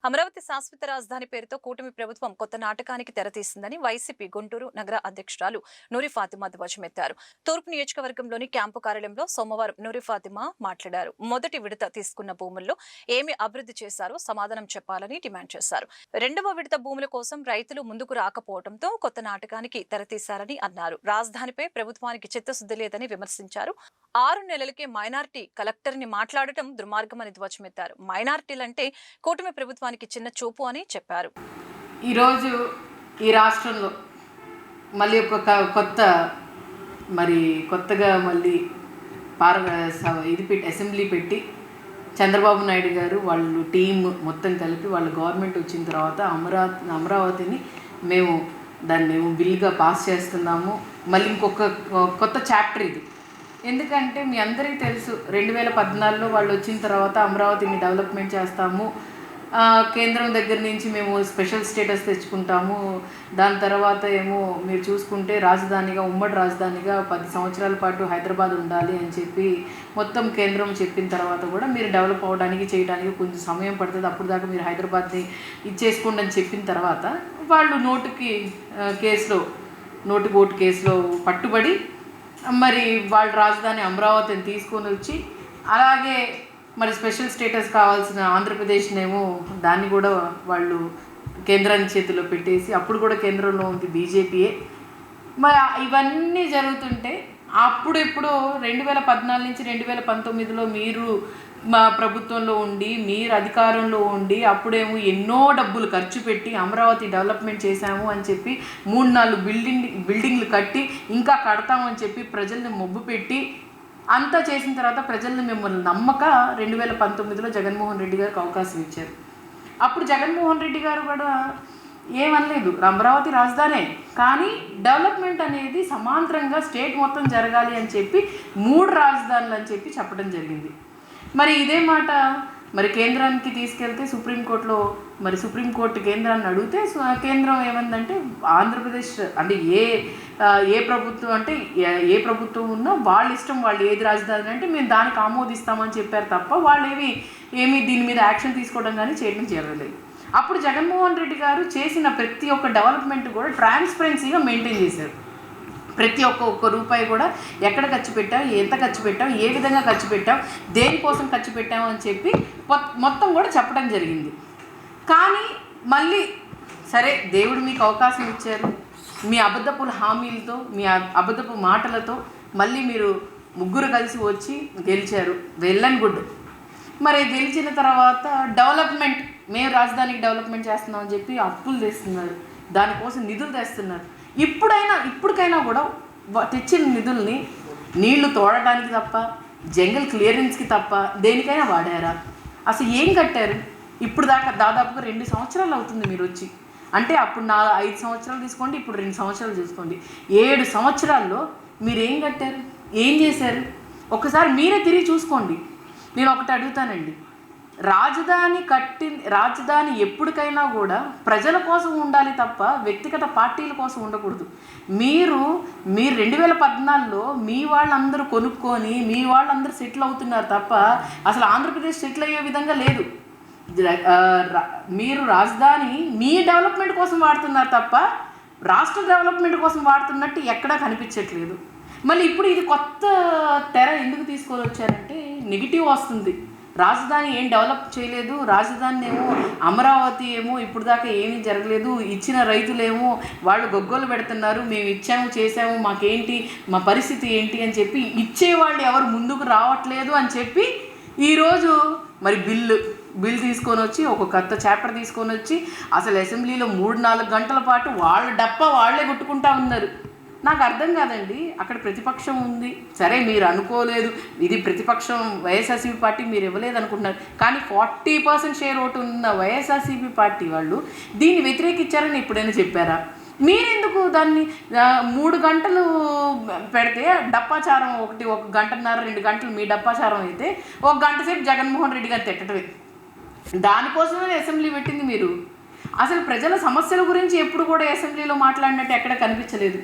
అమరావతి శాశ్వత రాజధాని పేరుతో కూటమి ప్రభుత్వం కొత్త నాటకానికి తెరతీసిందని వైసీపీ గుంటూరు నగర అధ్యక్షురాలు నూరి ఫాతిమా ధ్వజమెత్తారు. తూర్పు నియోజకవర్గంలోని క్యాంపు కార్యాలయంలో సోమవారం నూరి ఫాతిమా మాట్లాడారు. మొదటి విడత తీసుకున్న భూముల్లో ఏమి అభివృద్ధి చేశారో సమాధానం చెప్పాలని డిమాండ్ చేశారు. రెండవ విడత భూముల కోసం రైతులు ముందుకు రాకపోవడంతో కొత్త నాటకానికి తెరతీశారని అన్నారు. రాజధానిపై ప్రభుత్వానికి చిత్తశుద్ధి లేదని విమర్శించారు. 6 నెలలకే మైనార్టీ కలెక్టర్ ని మాట్లాడటం దుర్మార్గమని ధ్వజమెత్తారు. మైనార్టీలంటే కూటమి ప్రభుత్వానికి చిన్న చూపు అని చెప్పారు. ఈరోజు ఈ రాష్ట్రంలో మళ్ళీ ఒక కొత్తగా మళ్ళీ అసెంబ్లీ పెట్టి చంద్రబాబు నాయుడు గారు వాళ్ళు టీం మొత్తం కలిపి వాళ్ళ గవర్నమెంట్ వచ్చిన తర్వాత అమరావతిని దాన్ని బిల్గా పాస్ చేస్తున్నాము. మళ్ళీ ఇంకొక కొత్త చాప్టర్ ఇది. ఎందుకంటే మీ అందరికీ తెలుసు 2014లో వాళ్ళు వచ్చిన తర్వాత అమరావతిని డెవలప్మెంట్ చేస్తాము, కేంద్రం దగ్గర నుంచి మేము స్పెషల్ స్టేటస్ తెచ్చుకుంటాము, దాని తర్వాత ఏమో మీరు చూసుకుంటే ఉమ్మడి రాజధానిగా 10 సంవత్సరాల పాటు హైదరాబాద్ ఉండాలి అని చెప్పి మొత్తం కేంద్రం చెప్పిన తర్వాత కూడా మీరు డెవలప్ చేయడానికి కొంచెం సమయం పడుతుంది, అప్పుడు దాకా మీరు హైదరాబాద్ని ఇచ్చేసుకోండి అని చెప్పిన తర్వాత వాళ్ళు నోటు ఓటు కేసులో పట్టుబడి మరి వాళ్ళ రాజధాని అమరావతిని తీసుకొని వచ్చి అలాగే మరి స్పెషల్ స్టేటస్ కావాల్సిన ఆంధ్రప్రదేశ్నేమో దాన్ని కూడా వాళ్ళు కేంద్రాన్ని చేతిలో పెట్టేసి అప్పుడు కూడా కేంద్రంలో ఉంది బీజేపీయే. మరి ఇవన్నీ జరుగుతుంటే అప్పుడు ఇప్పుడు 2014 నుంచి 2019లో మీరు మా ప్రభుత్వంలో ఉండి మీరు అధికారంలో ఉండి అప్పుడేమో ఎన్నో డబ్బులు ఖర్చు పెట్టి అమరావతి డెవలప్మెంట్ చేశాము అని చెప్పి 3-4 బిల్డింగ్లు కట్టి ఇంకా కడతామని చెప్పి ప్రజల్ని మొబ్బు పెట్టి అంతా చేసిన తర్వాత ప్రజల్ని మిమ్మల్ని నమ్మక 2019లో జగన్మోహన్ రెడ్డి గారికి అవకాశం ఇచ్చారు. అప్పుడు జగన్మోహన్ రెడ్డి గారు కూడా ఏమనలేదు, అమరావతి రాజధానే కానీ డెవలప్మెంట్ అనేది సమాంతరంగా స్టేట్ మొత్తం జరగాలి అని చెప్పి 3 రాజధానులు అని చెప్పి చెప్పడం జరిగింది. మరి ఇదే మాట మరి కేంద్రానికి తీసుకెళ్తే సుప్రీంకోర్టు కేంద్రాన్ని అడిగితే కేంద్రం ఏమందంటే ఆంధ్రప్రదేశ్ అంటే ఏ ప్రభుత్వం ఉన్నా వాళ్ళ ఇష్టం, వాళ్ళు ఏది రాజధాని అంటే మేము దానికి ఆమోదిస్తామని చెప్పారు తప్ప వాళ్ళు ఏమీ దీని మీద యాక్షన్ తీసుకోవడం కానీ చేయడం జరగలేదు. అప్పుడు జగన్మోహన్ రెడ్డి గారు చేసిన ప్రతి ఒక్క డెవలప్మెంట్ కూడా ట్రాన్స్పరెన్సీగా మెయింటైన్ చేశారు. ప్రతి ఒక్క రూపాయి కూడా ఎక్కడ ఖర్చు పెట్టాం, ఎంత ఖర్చు పెట్టాం, ఏ విధంగా ఖర్చు పెట్టాం, దేనికోసం ఖర్చు పెట్టాము అని చెప్పి మొత్తం కూడా చెప్పడం జరిగింది. కానీ మళ్ళీ సరే దేవుడు మీకు అవకాశం ఇచ్చారు, మీ అబద్ధపు హామీలతో మీ అబద్ధపు మాటలతో మళ్ళీ మీరు ముగ్గురు కలిసి వచ్చి గెలిచారు, వెల్ అండ్ గుడ్. మరి గెలిచిన తర్వాత డెవలప్మెంట్ మేము రాజధానికి డెవలప్మెంట్ చేస్తున్నామని చెప్పి అప్పులు తెస్తున్నారు, దానికోసం నిధులు తెస్తున్నారు. ఇప్పటికైనా కూడా తెచ్చిన నిధుల్ని నీళ్లు తోడటానికి తప్ప, జంగల్ క్లియరెన్స్కి తప్ప దేనికైనా వాడారా? అసలు ఏం కట్టారు? ఇప్పుడు దాకా దాదాపుగా 2 సంవత్సరాలు అవుతుంది మీరు వచ్చి. అంటే అప్పుడు 5 సంవత్సరాలు తీసుకోండి, ఇప్పుడు 2 సంవత్సరాలు తీసుకోండి, 7 సంవత్సరాల్లో మీరు ఏం కట్టారు, ఏం చేశారు? ఒకసారి మీరే తిరిగి చూసుకోండి. నేను ఒకటి అడుగుతానండి, రాజధాని ఎప్పటికైనా కూడా ప్రజల కోసం ఉండాలి తప్ప వ్యక్తిగత పార్టీల కోసం ఉండకూడదు. మీరు 2014లో మీ వాళ్ళందరూ కొనుక్కొని మీ వాళ్ళందరూ సెటిల్ అవుతున్నారు తప్ప అసలు ఆంధ్రప్రదేశ్ సెటిల్ అయ్యే విధంగా లేదు. మీరు రాజధాని మీ డెవలప్మెంట్ కోసం వాడుతున్నారు తప్ప రాష్ట్ర డెవలప్మెంట్ కోసం వాడుతున్నట్టు ఎక్కడా కనిపించట్లేదు. మళ్ళీ ఇప్పుడు ఇది కొత్త తెర ఎందుకు తీసుకొని వచ్చారంటే నెగిటివ్ వస్తుంది. రాజధాని ఏం డెవలప్ చేయలేదు, రాజధాని ఏమో అమరావతి ఏమో ఇప్పుడు దాకా ఏమీ జరగలేదు, ఇచ్చిన రైతులేమో వాళ్ళు గొగ్గోలు పెడుతున్నారు, మేము ఇచ్చాము చేసాము మాకేంటి మా పరిస్థితి ఏంటి అని చెప్పి ఇచ్చేవాళ్ళు ఎవరు ముందుకు రావట్లేదు అని చెప్పి ఈరోజు మరి బిల్ తీసుకొని వచ్చి ఒక కొత్త చాప్టర్ తీసుకొని వచ్చి అసలు అసెంబ్లీలో 3-4 గంటల పాటు వాళ్ళే కొట్టుకుంటా ఉన్నారు. నాకు అర్థం కాదండి, అక్కడ ప్రతిపక్షం ఉంది, సరే మీరు అనుకోలేదు, ఇది ప్రతిపక్షం వైఎస్ఆర్సీపీ పార్టీ మీరు ఇవ్వలేదు అనుకుంటున్నారు, కానీ 40% షేర్ ఓటు ఉన్న వైఎస్ఆర్సీపీ పార్టీ వాళ్ళు దీన్ని వ్యతిరేకించారని ఎప్పుడైనా చెప్పారా? మీరెందుకు దాన్ని 3 గంటలు పెడితే డప్పాచారం 1 గంటన్నర 2 గంటలు మీ డప్పాచారం అయితే 1 గంట సేపు జగన్మోహన్ రెడ్డి గారు తిట్టడమే, దానికోసమే అసెంబ్లీ పెట్టింది మీరు. అసలు ప్రజల సమస్యల గురించి ఎప్పుడు కూడా అసెంబ్లీలో మాట్లాడినట్టు ఎక్కడ కనిపించలేదు.